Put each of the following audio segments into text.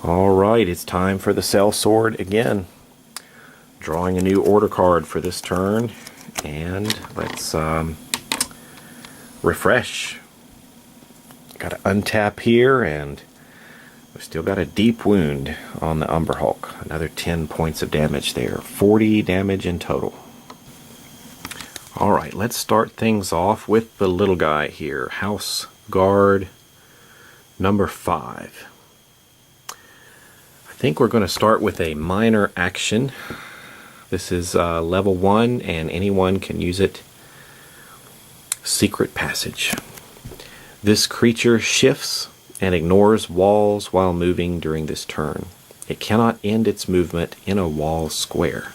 Alright, it's time for the sellsword again. Drawing a new order card for this turn, and let's refresh. Got to untap here, and we've still got a deep wound on the Umber Hulk. Another 10 points of damage there. 40 damage in total. Alright, let's start things off with the little guy here. House Guard number 5. I think we're going to start with a minor action. This is level 1, and anyone can use it. Secret Passage. This creature shifts and ignores walls while moving during this turn. It cannot end its movement in a wall square.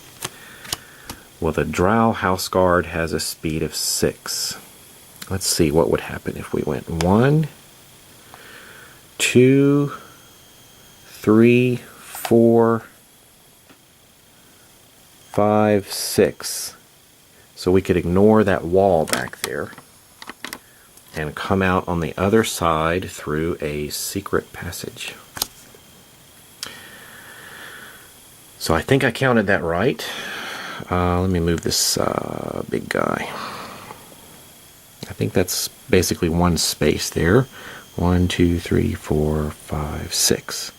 Well, the Drow House Guard has a speed of 6. Let's see what would happen if we went 1, 2, 3, 4, 5, 6. So we could ignore that wall back there and come out on the other side through a secret passage. So I think I counted that right. Let me move this big guy. I think that's basically one space there. 1, 2, 3, 4, 5, 6.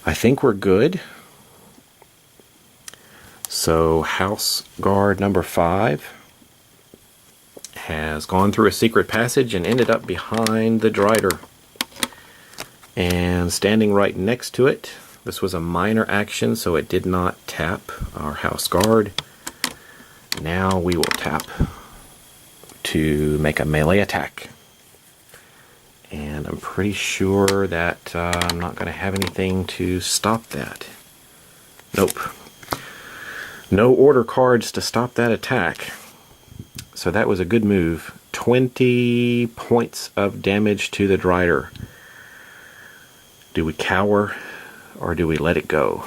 I think we're good. So House Guard number 5 has gone through a secret passage and ended up behind the Drider. And standing right next to it, this was a minor action, so it did not tap our House Guard. Now we will tap to make a melee attack. And I'm pretty sure that I'm not going to have anything to stop that. Nope. No order cards to stop that attack. So that was a good move. 20 points of damage to the Drider. Do we cower or do we let it go?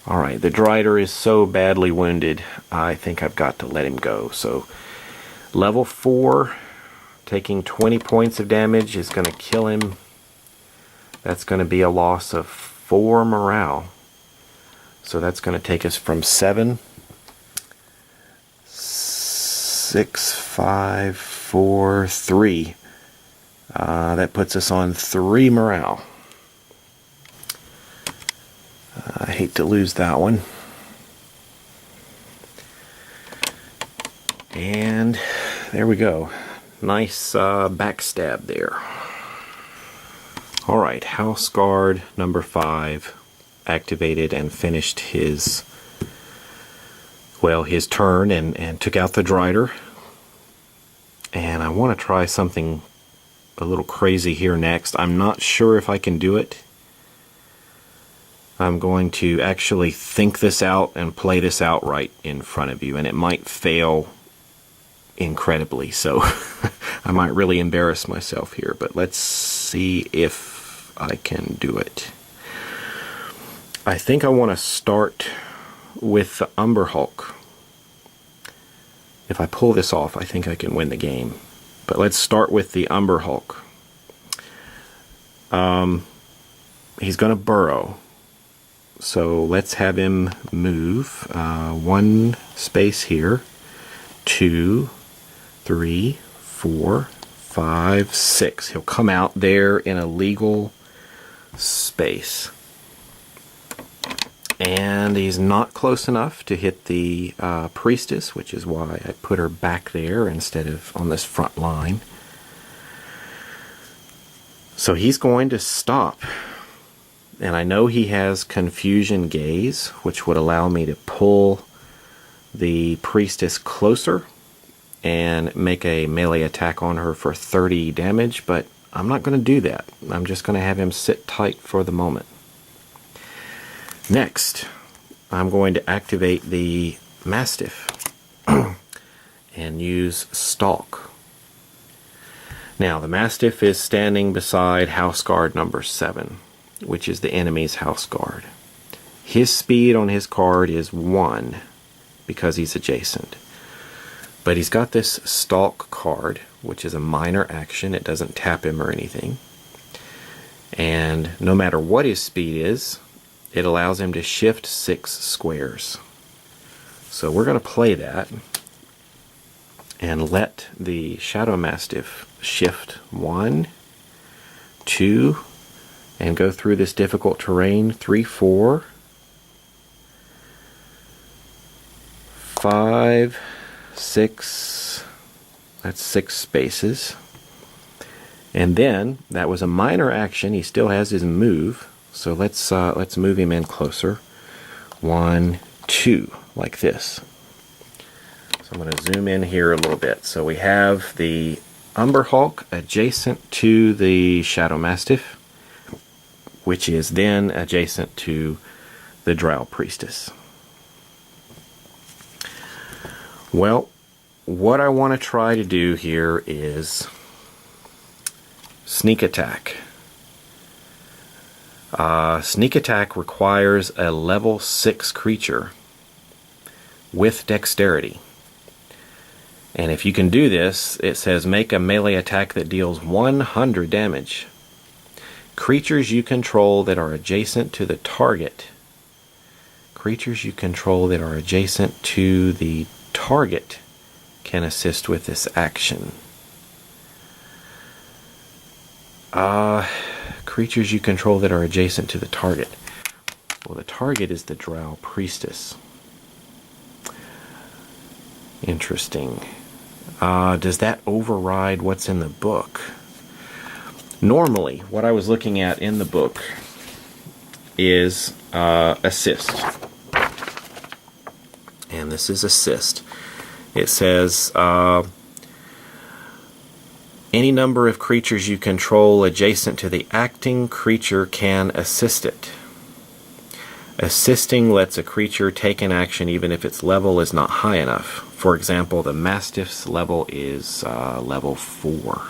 Alright, the Drider is so badly wounded, I think I've got to let him go. So level 4, taking 20 points of damage is going to kill him. That's going to be a loss of 4 morale. So that's going to take us from 7, 6, 5, 4, 3. That puts us on 3 morale. I hate to lose that one. And there we go. Nice backstab there. Alright, House Guard number 5 activated and finished his turn and took out the Drider. And I want to try something a little crazy here next. I'm not sure if I can do it. I'm going to actually think this out and play this out right in front of you, and it might fail incredibly, so I might really embarrass myself here, but let's see if I can do it. I think I want to start with the Umber Hulk. If I pull this off, I think I can win the game. But let's start with the Umber Hulk. He's going to burrow. So let's have him move 1 space here. 2, 3, 4, 5, 6. He'll come out there in a legal space. And he's not close enough to hit the priestess, which is why I put her back there instead of on this front line. So he's going to stop. And I know he has Confusion Gaze, which would allow me to pull the priestess closer and make a melee attack on her for 30 damage, but I'm not going to do that. I'm just going to have him sit tight for the moment. Next, I'm going to activate the Mastiff and use Stalk. Now, the Mastiff is standing beside House Guard number 7, which is the enemy's House Guard. His speed on his card is 1 because he's adjacent. But he's got this Stalk card, which is a minor action. It doesn't tap him or anything. And no matter what his speed is, it allows him to shift 6 squares. So we're going to play that and let the Shadow Mastiff shift 1, 2, and go through this difficult terrain, 3, 4, 5, 6, that's 6 spaces. And then, that was a minor action, he still has his move, so let's move him in closer. 1, 2, like this. So I'm going to zoom in here a little bit. So we have the Umber Hulk adjacent to the Shadow Mastiff, which is then adjacent to the Drow Priestess. Well, what I want to try to do here is sneak attack. Sneak attack requires a level 6 creature with dexterity. And if you can do this, it says make a melee attack that deals 100 damage. Creatures you control that are adjacent to the target. Creatures you control that are adjacent to the target can assist with this action. Creatures you control that are adjacent to the target. Well, the target is the Drow Priestess. Interesting. Does that override what's in the book? Normally, what I was looking at in the book is assist. And this is assist. It says any number of creatures you control adjacent to the acting creature can assist it. Assisting lets a creature take an action even if its level is not high enough. For example, the Mastiff's level is level 4.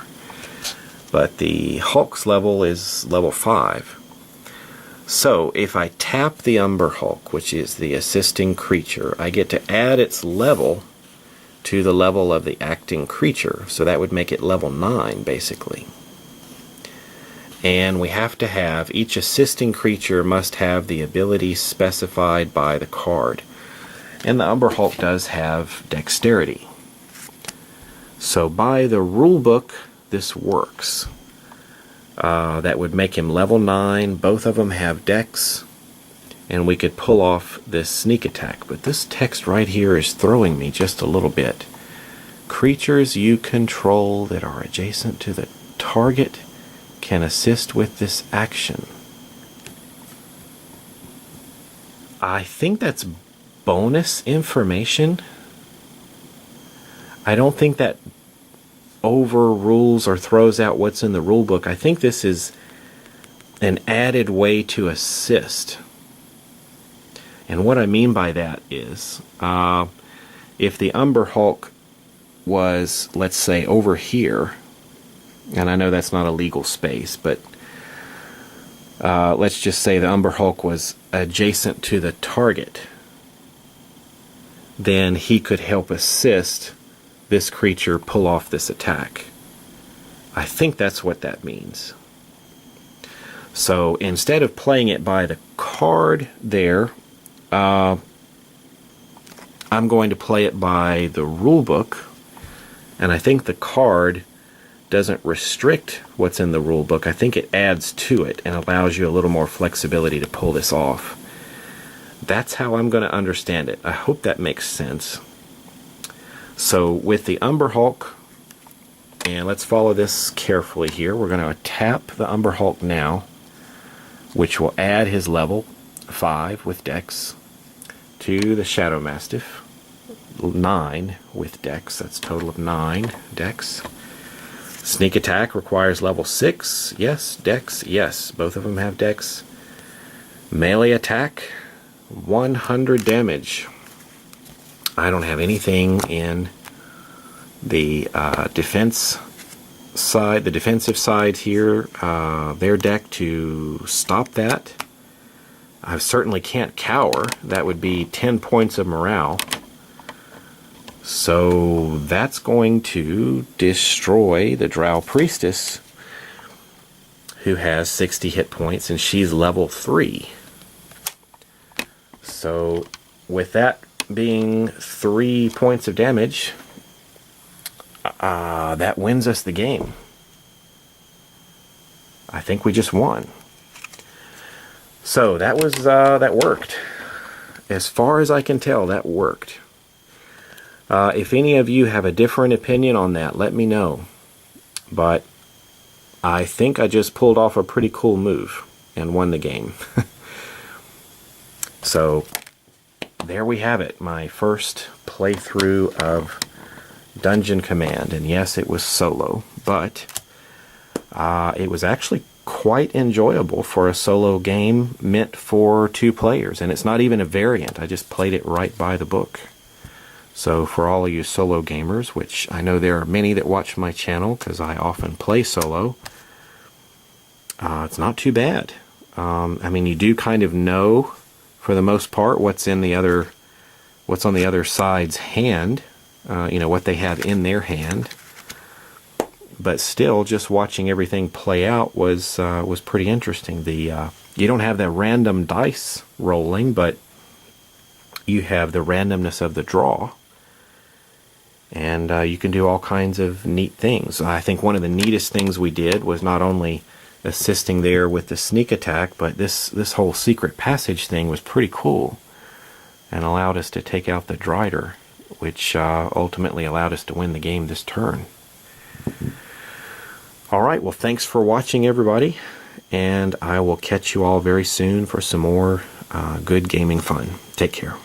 But the Hulk's level is level 5. So, if I tap the Umber Hulk, which is the assisting creature, I get to add its level to the level of the acting creature. So that would make it level 9, basically. And we have to have, each assisting creature must have the ability specified by the card. And the Umber Hulk does have dexterity. So by the rule book, this works. That would make him level 9. Both of them have dex. And we could pull off this sneak attack. But this text right here is throwing me just a little bit. Creatures you control that are adjacent to the target can assist with this action. I think that's bonus information. I don't think that overrules or throws out what's in the rule book. I think this is an added way to assist. And what I mean by that is, if the Umber Hulk was, let's say, over here, and I know that's not a legal space, but let's just say the Umber Hulk was adjacent to the target, then he could help assist this creature pull off this attack. I think that's what that means. So instead of playing it by the card there, I'm going to play it by the rule book, and I think the card doesn't restrict what's in the rule book. I think it adds to it and allows you a little more flexibility to pull this off. That's how I'm going to understand it. I hope that makes sense. So with the Umber Hulk, and let's follow this carefully here, we're going to tap the Umber Hulk now, which will add his level 5 with dex to the Shadow Mastiff, 9 with dex, that's a total of 9 dex. Sneak attack requires level 6, yes. Dex, yes, both of them have dex. Melee attack, 100 damage. I don't have anything in the defense side, the defensive side here, their deck to stop that. I certainly can't cower. That would be 10 points of morale. So that's going to destroy the Drow Priestess, who has 60 hit points, and she's level 3. So with that being 3 points of damage, that wins us the game. I think we just won. So that was that worked. As far as I can tell, that worked. If any of you have a different opinion on that, let me know. But I think I just pulled off a pretty cool move and won the game. So there we have it, my first playthrough of Dungeon Command. And yes, it was solo, but it was actually quite enjoyable for a solo game meant for 2 players. And it's not even a variant, I just played it right by the book. So for all of you solo gamers, which I know there are many that watch my channel because I often play solo, it's not too bad. I mean, you do kind of know, for the most part, what's on the other side's hand, you know, what they have in their hand. But still, just watching everything play out was pretty interesting. You don't have that random dice rolling, but you have the randomness of the draw. And you can do all kinds of neat things. I think one of the neatest things we did was not only assisting there with the sneak attack, but this whole secret passage thing was pretty cool and allowed us to take out the Drider, which ultimately allowed us to win the game this turn. Alright, well, thanks for watching, everybody, and I will catch you all very soon for some more good gaming fun. Take care.